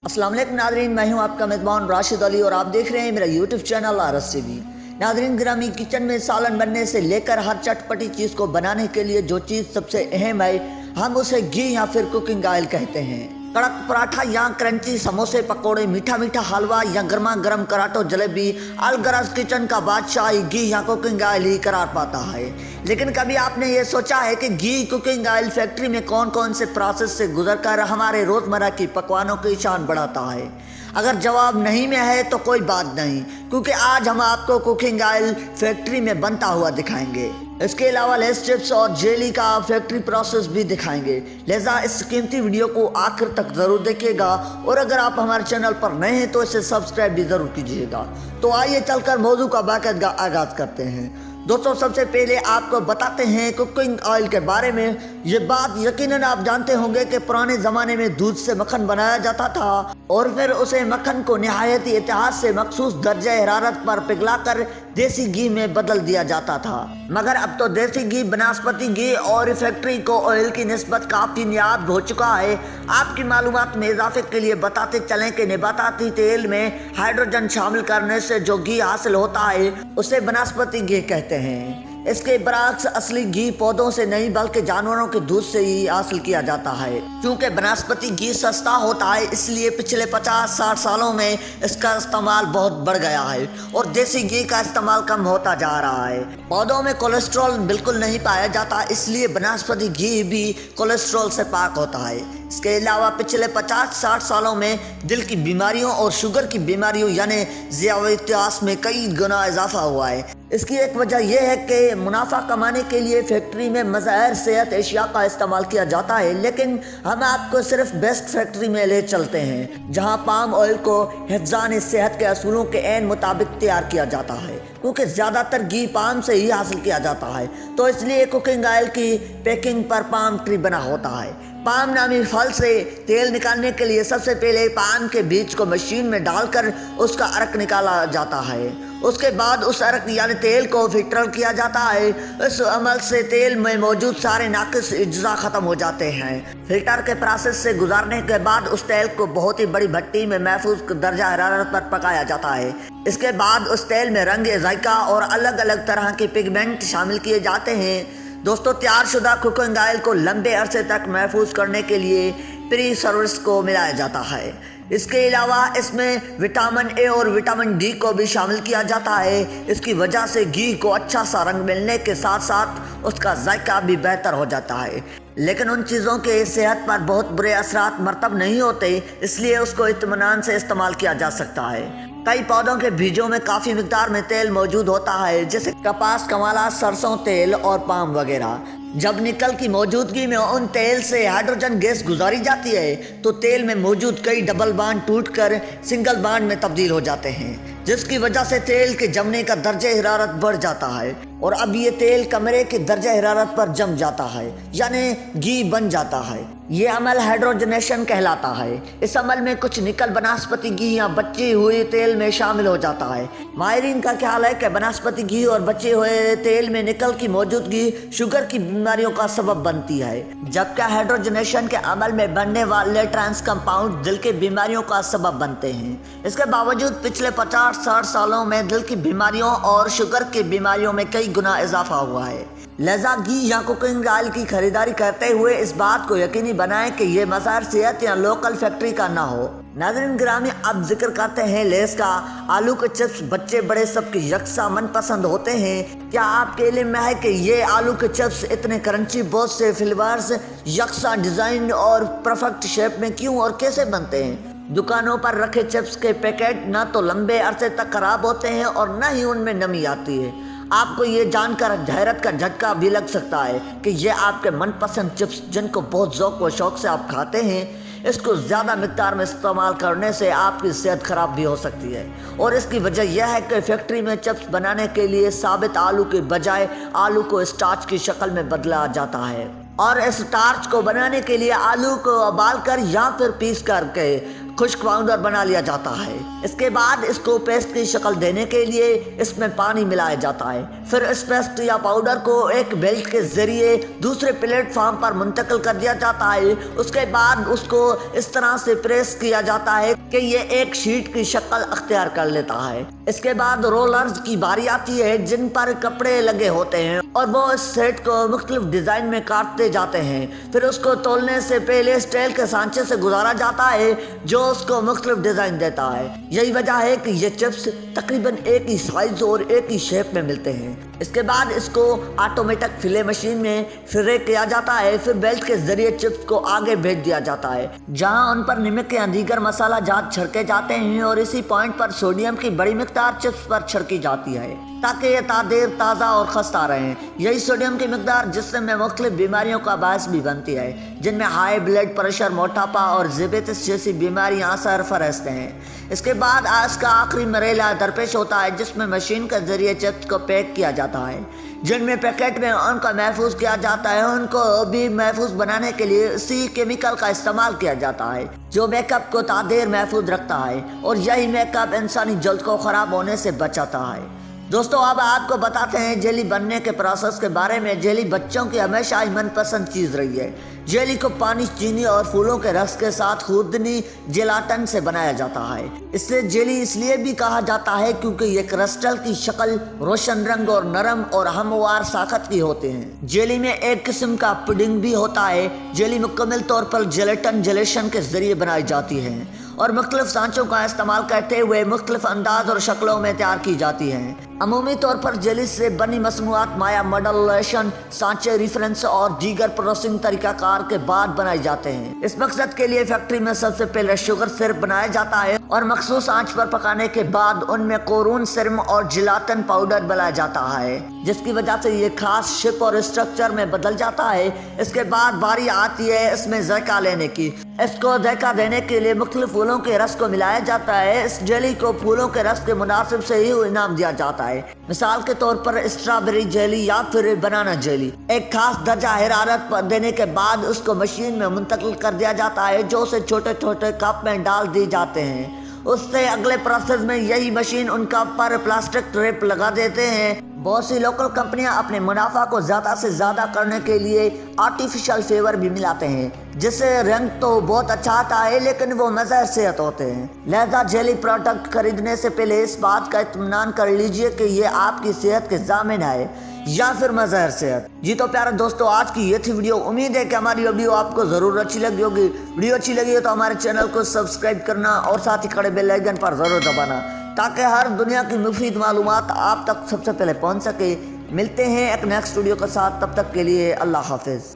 अस्सलाम वालेकुम नादरीन, मैं हूं आपका मेज़बान राशिद अली और आप देख रहे हैं मेरा YouTube channel RS TV. Nadreen ग्रामी, किचन में सालन बनने से लेकर हर चटपटी चीज़ को बनाने के लिए जो चीज़ सबसे अहम है, हम उसे घी या फिर कुकिंग ऑयल कहते हैं। कड़क पराठा या क्रंची समोसे पकोड़े, मीठा मीठा हलवा या गर्मा गर्म कराटो जलेबी, अलगरज किचन का बादशाह घी या कुकिंग ऑयल ही करार पाता है। लेकिन कभी आपने ये सोचा है कि घी कुकिंग ऑयल फैक्ट्री में कौन कौन से प्रोसेस से गुजरकर हमारे रोज़मर्रा की पकवानों की शान बढ़ाता है? अगर जवाब नहीं में है तो कोई बात नहीं, क्योंकि आज हम आपको कुकिंग ऑयल फैक्ट्री में बनता हुआ दिखाएंगे। इसके अलावा लेस चिप्स और जेली का फैक्ट्री प्रोसेस भी दिखाएंगे। लिहाजा इस कीमती वीडियो को आखिर तक ज़रूर देखिएगा और अगर आप हमारे चैनल पर नए हैं तो इसे सब्सक्राइब भी ज़रूर कीजिएगा। तो आइए चलकर मौजू का बाकायदा आगाज़ करते हैं। दोस्तों, सबसे पहले आपको बताते हैं कुकिंग ऑयल के बारे में। ये बात यकीनन आप जानते होंगे कि पुराने ज़माने में दूध से मक्खन बनाया जाता था और फिर उसे मक्खन को निहायती एहतियात से मखसूस दर्जे हरारत पर पिघलाकर देसी घी में बदल दिया जाता था। मगर अब तो देसी घी, बनस्पति घी और फैक्ट्री को ऑयल की निस्बत काफ़ी नायाब हो चुका है। आपकी मालूमात में इजाफे के लिए बताते चलें कि नबाताती तेल में हाइड्रोजन शामिल करने से जो घी हासिल होता है उसे बनस्पति घी कहते हैं। इसके बरक्स असली घी पौधों से नहीं बल्कि जानवरों के दूध से ही हासिल किया जाता है। क्योंकि बनस्पति घी सस्ता होता है, इसलिए पिछले 50-60 सालों में इसका इस्तेमाल बहुत बढ़ गया है और देसी घी का इस्तेमाल कम होता जा रहा है। पौधों में कोलेस्ट्रॉल बिल्कुल नहीं पाया जाता, इसलिए बनस्पति घी भी कोलेस्ट्रॉल से पाक होता है। इसके अलावा पिछले 50-60 सालों में दिल की बीमारियों और शुगर की बीमारियों यानी ज़ियावतियास में कई गुना इजाफा हुआ है। इसकी एक वजह यह है कि मुनाफा कमाने के लिए फैक्ट्री में मज़ाहिर सेहत एशिया का इस्तेमाल किया जाता है, लेकिन हम आपको सिर्फ बेस्ट फैक्ट्री में ले चलते हैं जहां पाम ऑयल को हिफ्ज़ान सेहत के असूलों के ऐन मुताबिक तैयार किया जाता है। क्योंकि ज़्यादातर घी पाम से ही हासिल किया जाता है, तो इसलिए कुकिंग ऑयल की पैकिंग पर पाम ट्री बना होता है। पाम नामी फल से तेल निकालने के लिए सबसे पहले पाम के बीज को मशीन में डालकर उसका अर्क निकाला जाता है। उसके बाद उस अर्क यानी तेल को फिल्टर किया जाता है। इस अमल से तेल में मौजूद सारे नाकिस अज्जा ख़त्म हो जाते हैं। फिल्टर के प्रोसेस से गुजारने के बाद उस तेल को बहुत ही बड़ी भट्टी में महफूज दर्जा हरारत पर पकाया जाता है। इसके बाद उस तेल में रंग, जायका और अलग अलग तरह के पिगमेंट शामिल किए जाते हैं। दोस्तों, तैयार शुदा कुकिंग ऑयल को लंबे अरसे तक महफूज करने के लिए प्री सर्विस को मिलाया जाता है। इसके अलावा इसमें विटामिन ए और विटामिन डी को भी शामिल किया जाता है। इसकी वजह से घी को अच्छा सा रंग मिलने के साथ साथ उसका जायका भी बेहतर हो जाता है। लेकिन उन चीज़ों के सेहत पर बहुत बुरे असरात मरतब नहीं होते, इसलिए उसको इत्मीनान से इस्तेमाल किया जा सकता है। कई पौधों के बीजों में काफ़ी मिकदार में तेल मौजूद होता है, जैसे कपास, कमाला, सरसों तेल और पाम वगैरह। जब निकल की मौजूदगी में उन तेल से हाइड्रोजन गैस गुजारी जाती है तो तेल में मौजूद कई डबल बांड टूटकर सिंगल बांड में तब्दील हो जाते हैं, जिसकी वजह से तेल के जमने का दर्जे हरारत बढ़ जाता है और अब ये तेल कमरे के दर्जे हरारत पर जम जाता है यानी घी बन जाता है। ये अमल हाइड्रोजनेशन कहलाता है। इस अमल में कुछ निकल बनस्पति घी या बचे हुए तेल में शामिल हो जाता है। माहिरीन का ख्याल है कि बनस्पति घी और बचे हुए तेल में निकल की मौजूदगी शुगर की बीमारियों का सबब बनती है, जबकि हाइड्रोजनेशन के अमल में बनने वाले ट्रांस कंपाउंड दिल की बीमारियों का सबब बनते हैं। इसके बावजूद पिछले 50-60 सालों में दिल की बीमारियों और शुगर की बीमारियों में कई गुना इजाफा हुआ है। लिहाजा घी या कुकिंग ऑयल की खरीदारी करते हुए इस बात को यकीनी बनाएं कि ये मज़ाहिर सेहत या लोकल फैक्ट्री का ना हो। नाज़रीन ग्रामी, अब जिक्र करते हैं लेस का। आलू के चिप्स बच्चे बड़े सबके यकसा मनपसंद होते हैं। क्या आपके इल्म में है कि ये आलू के चिप्स इतने क्रंची, बहुत से फ्लेवर्स, यकसा डिज़ाइन और परफेक्ट शेप में क्यों और कैसे बनते हैं? दुकानों पर रखे चिप्स के पैकेट न तो लंबे अरसे तक खराब होते हैं और न ही उनमें नमी आती है। आपको ये जानकर हैरत का झटका भी लग सकता है कि ये आपके मनपसंद चिप्स, जिनको बहुत ज़ौक़ व शौक़ से आप खाते हैं, इसको ज़्यादा मिक़दार में इस्तेमाल करने से आपकी सेहत ख़राब भी हो सकती है। और इसकी वजह यह है कि फैक्ट्री में चिप्स बनाने के लिए साबित आलू के बजाय आलू को स्टार्च की शक्ल में बदला जाता है और इस स्टार्च को बनाने के लिए आलू को उबाल कर या फिर पीस करके खुश्क पाउडर बना लिया जाता है। इसके बाद इसको पेस्ट की शक्ल देने के लिए इसमें पानी मिलाया जाता है। फिर इस पेस्ट या पाउडर को एक बेल्ट के जरिए दूसरे प्लेटफॉर्म पर मुंतकिल कर दिया जाता है। उसके बाद उसको इस तरह से प्रेस किया जाता है कि ये एक शीट की शक्ल अख्तियार कर लेता है। इसके बाद रोलर्स की बारी आती है जिन पर कपड़े लगे होते हैं और वो इस सेट को मुख्तलिफ डिजाइन में काटते जाते हैं। फिर उसको तोलने से पहले स्टील के सांचे से गुजारा जाता है जो उसको मुख्तलिफ डिजाइन देता है। यही वजह है कि ये चिप्स तकरीबन एक ही साइज और एक ही शेप में मिलते हैं। इसके बाद इसको ऑटोमेटिक फिले मशीन में फ्रे किया जाता है। फिर बेल्ट के जरिए चिप्स को आगे भेज दिया जाता है जहां उन पर नमक या दीगर मसाला जात छिड़के जाते हैं और इसी पॉइंट पर सोडियम की बड़ी मिकदार चिप्स पर छिड़की जाती है ताकि ये तादेर ताज़ा और खस्ता रहें। यही सोडियम की मिकदार जिस्म में मुख्तलिफ बीमारियों का बायस भी बनती है जिनमें हाई ब्लड प्रेशर, मोटापा और ज़ियाबतीस जैसी बीमारियां सरफहरिस्त हैं। इसके बाद आज का आखिरी मरहला दरपेश होता है जिसमें मशीन के जरिए चिप्स को पैक किया जाता है जिनमें पैकेट में उनको महफूज किया जाता है। उनको भी महफूज बनाने के लिए इसी केमिकल का इस्तेमाल किया जाता है जो मेकअप को तादेर महफूज रखता है और यही मेकअप इंसानी जल्द को ख़राब होने से बचाता है। दोस्तों अब आपको बताते हैं जेली बनने के प्रोसेस के बारे में। जेली बच्चों की हमेशा ही मनपसंद चीज़ रही है। जेली को पानी, चीनी और फूलों के रस के साथ खुर्दनी जेलाटन से बनाया जाता है। इससे जेली इसलिए भी कहा जाता है क्योंकि ये क्रिस्टल की शक्ल, रोशन रंग और नरम और हमवार साखत की होते हैं। जेली में एक किस्म का पुडिंग भी होता है। जेली मुकम्मल तौर पर जेलेटन जेलेशन के जरिए बनाई जाती है और मुख्तलिफ सांचों का इस्तेमाल करते हुए मुख्तलिफ अंदाज और शक्लों में तैयार की जाती हैं। अमूमी तौर पर जेली से बनी मसनूआत माया मॉडलेशन, सांचे, रिफरेंस और दीगर प्रोसेसिंग तरीकाकार के बाद बनाए जाते हैं। इस मकसद के लिए फैक्ट्री में सबसे पहले शुगर सिरप बनाया जाता है और मखसूस आंच पर पकाने के बाद उनमें कोरून सिरम और जिलाटन पाउडर बनाया जाता है जिसकी वजह से ये खास शेप और स्ट्रक्चर में बदल जाता है। इसके बाद बारी आती है इसमें जायका लेने की। इसको जायका देने के लिए मुख्तलिफ फूलों के रस को मिलाया जाता है। इस जेली को फूलों के रस के मुनासिब से ही इनाम दिया जाता है। मिसाल के तौर पर स्ट्रॉबेरी जेली या फिर बनाना जेली एक खास दर्जा हरारत पर देने के बाद उसको मशीन में मुंतकिल कर दिया जाता है जो उसे छोटे छोटे कप में डाल दी जाते हैं। उससे अगले प्रोसेस में यही मशीन उन कप पर प्लास्टिक ट्रेप लगा देते हैं। बहुत सी लोकल कंपनियां अपने मुनाफा को ज़्यादा से ज़्यादा करने के लिए आर्टिफिशियल फ्लेवर भी मिलाते हैं जिससे रंग तो बहुत अच्छा आता है लेकिन वो मज़े सेहत होते हैं। लिहाजा जेली प्रोडक्ट खरीदने से पहले इस बात का इत्मीनान कर लीजिए कि ये आपकी सेहत के ज़ामिन है या फिर मज़हर सेहत। जी तो प्यारे दोस्तों आज की ये थी वीडियो। उम्मीद है कि हमारी वीडियो आपको ज़रूर अच्छी लगी होगी। वीडियो अच्छी लगी हो तो हमारे चैनल को सब्सक्राइब करना और साथ ही खड़े बेल आइकन पर ज़रूर दबाना ताकि हर दुनिया की मुफीद मालूमात आप तक सबसे पहले पहुंच सके। मिलते हैं एक नेक्स्ट वीडियो के साथ, तब तक के लिए अल्लाह हाफिज़।